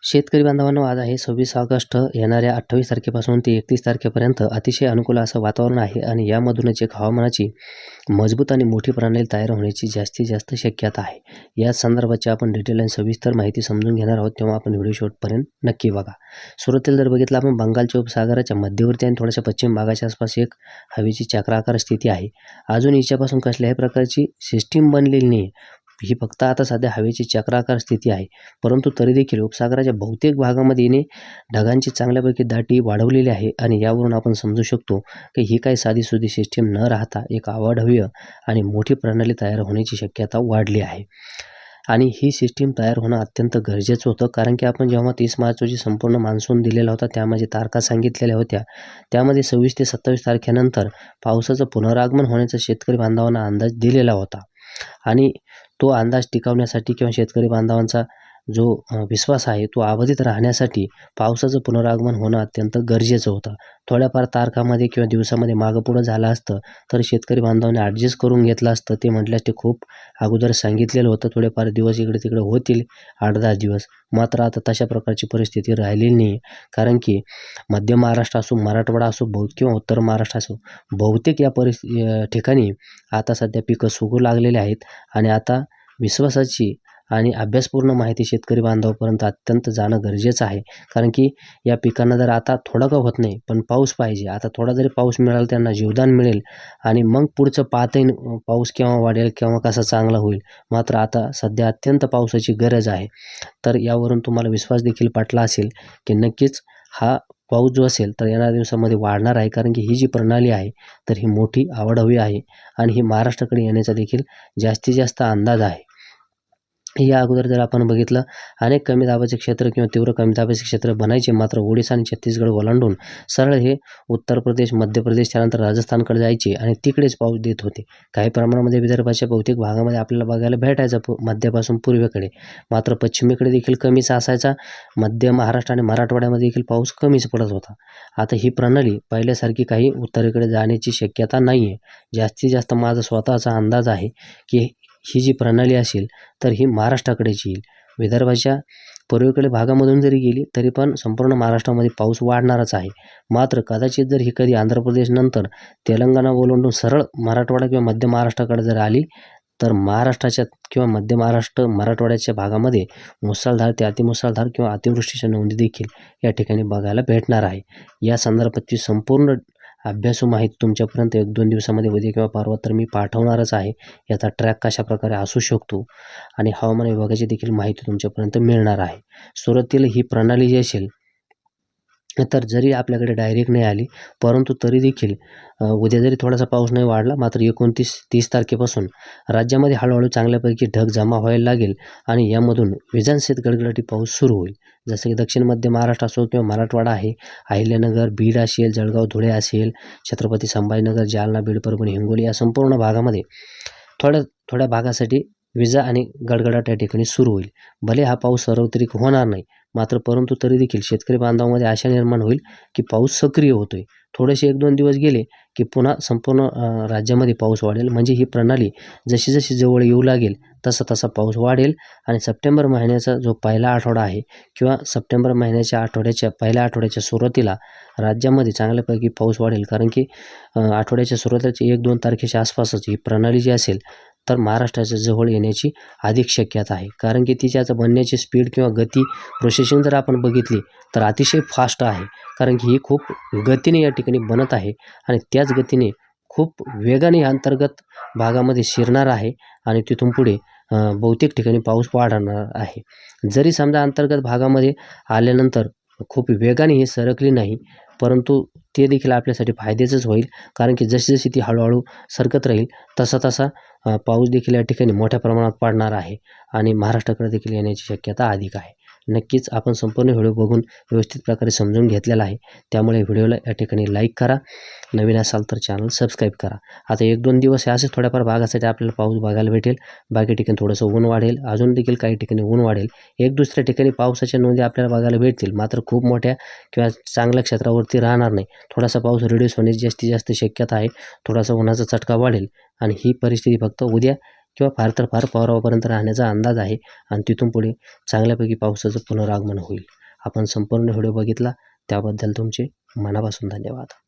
शेतकरी बांधवांनो, आज आहे 26 ऑगस्ट. येणाऱ्या 28 तारखेपासून ते 31 तारखेपर्यंत अतिशय अनुकूल असं वातावरण आहे आणि यामधूनच एक हवामानाची मजबूत आणि मोठी प्रणाली तयार होण्याची जास्तीत जास्त शक्यता आहे. या संदर्भाची आपण डिटेल आणि सविस्तर माहिती समजून घेणार आहोत, तेव्हा आपण व्हिडिओ शेवटपर्यंत नक्की बघा. सुरुवातीला जर बघितलं आपण, बंगालच्या उपसागराच्या मध्यवर्ती आणि थोड्याशा पश्चिम भागाच्या आसपास एक हवेची चक्राकार स्थिती आहे. अजून हिच्यापासून कसल्याही प्रकारची सिस्टीम बनलेली नाही. ही फक्त आता सध्या हवेची चक्राकार स्थिती आहे, परंतु तरी देखील उपसागराच्या बहुतेक भागामध्ये हिने ढगांची चांगल्यापैकी दाटी वाढवलेली आहे आणि यावरून आपण समजू शकतो की ही काही साधीसुधी सिस्टीम न राहता एक अवाढव्य आणि मोठी प्रणाली तयार होण्याची शक्यता वाढली आहे. आणि ही सिस्टीम तयार होणं अत्यंत गरजेचं होतं, कारण की आपण जेव्हा 30 मार्च रोजी संपूर्ण मान्सून दिलेला होता, त्यामध्ये तारखा सांगितलेल्या होत्या. त्यामध्ये 26 ते 27 तारखेनंतर पावसाचं पुनरागमन होण्याचा शेतकरी बांधवांना अंदाज दिलेला होता आणि तो अंदाज टिकवण्यासाठी किंवा शेतकरी बांधवांचा जो विश्वास आहे तो अबाधित राहण्यासाठी पावसाचं पुनरागमन होणं अत्यंत गरजेचं होतं. थोड्याफार तारखामध्ये किंवा दिवसामध्ये मागं पुढं झालं असतं तर शेतकरी बांधवांनी ॲडजस्ट करून घेतलं असतं. ते म्हटल्यास ते खूप अगोदर सांगितलेलं होतं, थोडेफार दिवस इकडे तिकडे होतील, 8-10 दिवस. मात्र आता तशा प्रकारची परिस्थिती राहिलेली नाही, कारण की मध्य महाराष्ट्र असो, मराठवाडा असो, किंवा उत्तर महाराष्ट्र असो, बहुतेक या ठिकाणी आता सध्या पिकं सुकू लागलेले आहेत आणि आता विश्वासाची आणि अभ्यासपूर्ण माहिती शेतकरी बांधवापर्यंत अत्यंत जाणं गरजेचं आहे. कारण की या पिकांना जर आता थोडं का होत नाही, पण पाऊस पाहिजे. आता थोडा जरी पाऊस मिळाला त्यांना जीवदान मिळेल आणि मग पुढचं पाहता पाऊस केव्हा वाढेल, केव्हा कसा चांगला होईल. मात्र आता सध्या अत्यंत पावसाची गरज आहे. तर यावरून तुम्हाला विश्वास देखील पटला असेल की नक्कीच हा पाऊस जो असेल तर येणाऱ्या दिवसामध्ये वाढणार आहे, कारण की ही जी प्रणाली आहे तर ही मोठी अवाढव्य आहे आणि ही महाराष्ट्राकडे येण्याचा देखील जास्तीत जास्त अंदाज आहे. या अगोदर जर आपण बघितलं, अनेक कमी दाबाचे क्षेत्र किंवा तीव्र कमी दाबाचे क्षेत्र बनायचे, मात्र ओडिशा आणि छत्तीसगड ओलांडून सरळ हे उत्तर प्रदेश, मध्य प्रदेश, त्यानंतर राजस्थानकडे जायचे आणि तिकडेच पाऊस देत होते. काही प्रमाणामध्ये विदर्भाच्या बहुतेक भागामध्ये आपल्याला बघायला भेटायचा मध्यापासून पूर्वेकडे, मात्र पश्चिमेकडे देखील कमीच असायचा. मध्य महाराष्ट्र आणि मराठवाड्यामध्ये देखील पाऊस कमीच पडत होता. आता ही प्रणाली पहिल्यासारखी काही उत्तरेकडे जाण्याची शक्यता नाही आहे. जास्तीत जास्त माझा स्वतःचा अंदाज आहे की ही जी प्रणाली असेल तर ही महाराष्ट्राकडेच येईल. विदर्भाच्या पूर्वेकडे भागामधून जरी गेली तरी पण संपूर्ण महाराष्ट्रामध्ये पाऊस वाढणारच आहे. मात्र कदाचित जर ही कधी आंध्र प्रदेशनंतर तेलंगणा ओलांडून सरळ मराठवाडा किंवा मध्य महाराष्ट्राकडे जर आली तर महाराष्ट्राच्या किंवा मध्य महाराष्ट्र, मराठवाड्याच्या भागामध्ये मुसळधार ते अतिमुसळधार किंवा अतिवृष्टीच्या नोंदी देखील या ठिकाणी बघायला भेटणार आहे. या संदर्भाची संपूर्ण अभ्यासू माहिती तुमच्यापर्यंत 1-2 दिवसामध्ये उद्या किंवा परवा तर मी पाठवणारच आहे. याचा ट्रॅक कशाप्रकारे असू शकतो आणि हवामान विभागाची देखील माहिती तुमच्यापर्यंत मिळणार आहे. सुरुवातीला ही प्रणाली जी असेल तर जरी आपल्याकडे डायरेक्ट नाही आली, परंतु तरी देखील उद्या जरी थोडासा पाऊस नाही वाढला, मात्र 29-30 तारखेपासून राज्यामध्ये हळूहळू चांगल्यापैकी ढग जमा व्हायला लागेल आणि यामधून विजांसहित गडगडाटी पाऊस सुरू होईल. जसं की दक्षिण मध्य महाराष्ट्र असो किंवा मराठवाडा आहे, अहिल्यानगर, बीड असेल, जळगाव, धुळे असेल, छत्रपती संभाजीनगर, जालना, बीड, परभणी, हिंगोली या संपूर्ण भागामध्ये थोड्या भागासाठी विजा आणि गडगडाट या ठिकाणी सुरू होईल. भले हा पाऊस सार्वत्रिक होणार नाही, मात्र परंतु तरी देखील शेतकरी बांधवांमध्ये आशा निर्माण होईल की पाऊस सक्रिय होतोय. थोडेसे 1-2 दिवस गेले की पुन्हा संपूर्ण राज्यामध्ये पाऊस वाढेल. म्हणजे ही प्रणाली जशी जशी जवळ येऊ लागेल तसा तसा पाऊस वाढेल आणि सप्टेंबर महिन्याचा जो पहिला आठवडा आहे किंवा सप्टेंबर महिन्याच्या पहिल्या आठवड्याच्या सुरुवातीला राज्यामध्ये चांगल्यापैकी पाऊस वाढेल. कारण की आठवड्याच्या सुरुवातीच्या 1-2 तारखेच्या आसपासच ही प्रणाली जी असेल तर महाराष्ट्राच्या जवळ येण्याची अधिक शक्यता आहे. कारण की तिच्याचं बनण्याची स्पीड किंवा गती, प्रोसेसिंग जर आपण बघितली तर अतिशय फास्ट आहे. कारण की ही खूप गतीने या ठिकाणी बनत आहे आणि त्याच गतीने खूप वेगाने या अंतर्गत भागामध्ये शिरणार आहे आणि तिथून पुढे बहुतेक ठिकाणी पाऊस वाढणार आहे. जरी समजा अंतर्गत भागामध्ये आल्यानंतर खूप वेगाने ही सरकली नाही, परंतु ते देखील आपल्यासाठी फायद्याचंच होईल. कारण की जशी जशी ती हळूहळू सरकत राहील तसा तसा पाऊस देखील या ठिकाणी मोठ्या प्रमाणात पडणार आहे आणि महाराष्ट्राकडे देखील येण्याची शक्यता अधिक आहे. नक्कीच आपण संपूर्ण व्हिडिओ बघून व्यवस्थित प्रकारे समजून घेतलेला आहे. त्यामुळे व्हिडिओला या ठिकाणी लाईक करा, नवीन असाल तर चॅनल सबस्क्राईब करा. आता 1-2 दिवस हे असेच थोड्याफार भागासाठी आपल्याला पाऊस बघायला भेटेल. बाकी ठिकाणी थोडंसं ऊन वाढेल, अजून देखील काही ठिकाणी ऊन वाढेल. एक दुसऱ्या ठिकाणी पावसाच्या नोंदी आपल्याला बघायला भेटतील, मात्र खूप मोठ्या किंवा चांगल्या क्षेत्रावरती राहणार नाही. थोडासा पाऊस रिड्यूस होण्याची जास्तीत जास्त शक्यता आहे. थोडासा उन्हाचा चटका वाढेल आणि ही परिस्थिती फक्त उद्या किंवा फार तर फार 15पर्यंत राहण्याचा अंदाज आहे आणि तिथून पुढे चांगल्यापैकी पावसाचं पुनरागमन होईल. आपण संपूर्ण व्हिडिओ बघितला त्याबद्दल तुमचे मनापासून धन्यवाद.